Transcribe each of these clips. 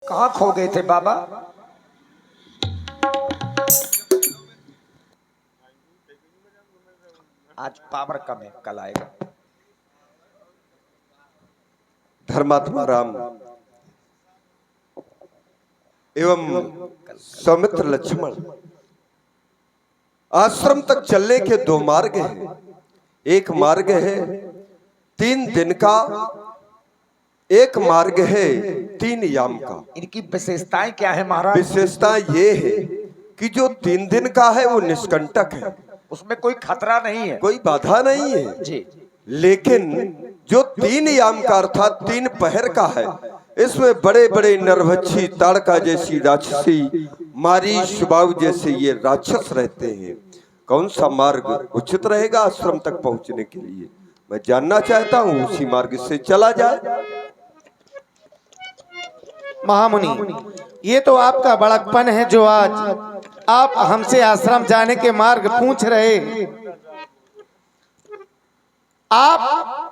कहाँ खो गए थे बाबा? आज पावर कम है, कल आएगा। धर्मात्मा राम एवं सौमित्र लक्ष्मण आश्रम तक चलने के दो मार्ग हैं। एक मार्ग है 3 दिन का, एक मार्ग है 3 याम का। इनकी विशेषताएं क्या है महाराज? विशेषता ये है कि जो 3 दिन का है वो निष्कंटक है, उसमें कोई खतरा नहीं है, कोई बाधा नहीं है जी। लेकिन जो 3 याम का अर्थात 3 पहर का है, इसमें बड़े बड़े नरभक्षी, ताड़का जैसी राक्षसी, मारी, शुभाव जैसे ये राक्षस रहते हैं। कौन सा मार्ग उचित रहेगा आश्रम तक पहुंचने के लिए, मैं जानना चाहता हूं। उसी मार्ग से चला जाए। महामुनि, ये तो आपका बड़कपन है जो आज आप हमसे आश्रम जाने के मार्ग पूछ रहे हैं। आप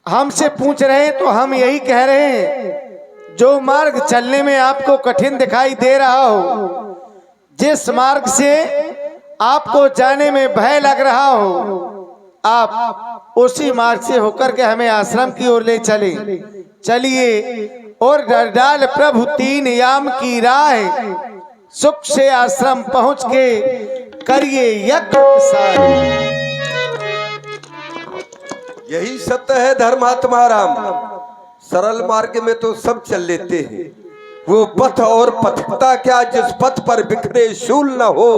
हमसे पूछ रहे हैं तो हम यही कह रहे हैं, जो मार्ग चलने में आपको कठिन दिखाई दे रहा हो, जिस मार्ग से आपको जाने में भय लग रहा हो, आप उसी मार्ग से होकर के हमें आश्रम की ओर ले चले। चलिए और डाल प्रभु 3 याम की राह, सुख से आश्रम पहुंच के करिए यज्ञ। यही सत्य है धर्मात्मा राम। सरल मार्ग में तो सब चल लेते हैं, वो पथ और पथकता क्या जिस पथ पर बिखरे शूल न हो,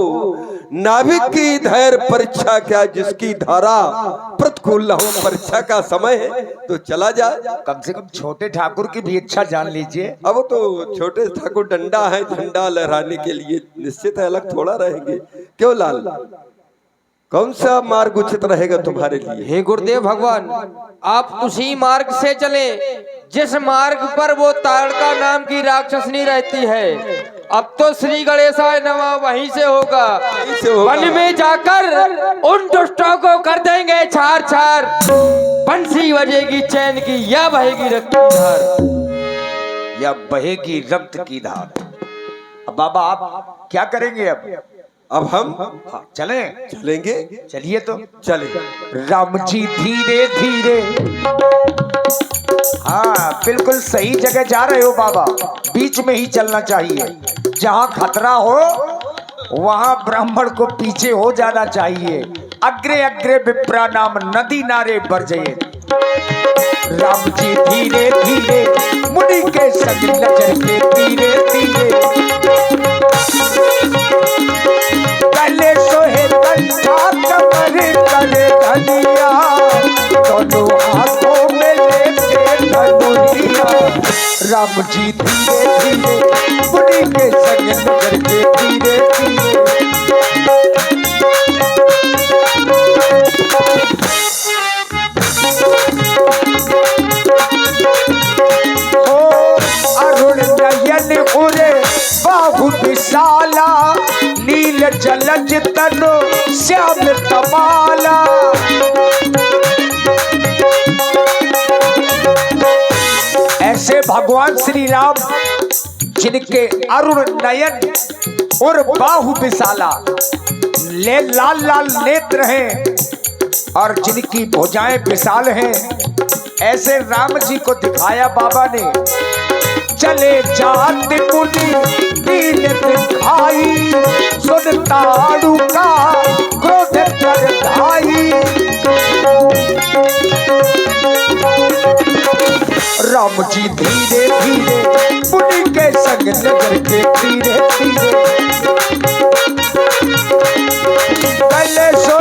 नाविक की धैर्य परीक्षा क्या जिसकी धारा प्रतिकूल न हो। परीक्षा का समय है तो चला जाए। कम से कम छोटे ठाकुर की भी इच्छा जान लीजिए। अब तो छोटे ठाकुर डंडा है, झंडा लहराने के लिए निश्चित है, अलग थोड़ा रहेंगे। क्यों लाल, कौन सा मार्ग उचित रहेगा तुम्हारे लिए? हे गुरुदेव भगवान, आप उसी मार्ग से चले जिस मार्ग पर वो ताड़का नाम की राक्षसनी रहती है। अब तो श्री गणेशाय नमः वहीं से होगा। वन में जाकर उन दुष्टों को कर देंगे छार छार। बंसी बजेगी चैन की या बहेगी रक्त की धार, या बहेगी रक्त की धार। अब बाबा आप क्या करेंगे? अब हम हाँ, चलेंगे। चलिए तो चले। राम जी धीरे धीरे, हाँ बिल्कुल सही जगह जा रहे हो बाबा। बीच में ही चलना चाहिए, जहाँ खतरा हो वहाँ ब्राह्मण को पीछे हो जाना चाहिए। अग्रे अग्रे विप्रा नाम नदी नारे बरजे। राम जी धीरे धीरे मुनि के संग नजर के धीरे धीरे, गले सोहे कंठा कमर करे धनिया, दोनों हाथों में लेके धनुरिया। राम जी धीरे धीरे मुनि के संग नजर के धीरे धीरे, अरुण नयन उरे बाहु विशाला, नील जलज तनो श्याम तमाला। ऐसे भगवान श्री राम जिनके अरुण नयन और बाहु विशाला, ले लाल लाल नेत्र हैं और जिनकी भुजाएं विशाल हैं, ऐसे राम जी को दिखाया बाबा ने। चले जात मुनि नील दिखाई, सुन ताड़ू का क्रोध कर धाई। राम जी धीरे धीरे मुनि के संग नजर के धीरे धीरे, गले सो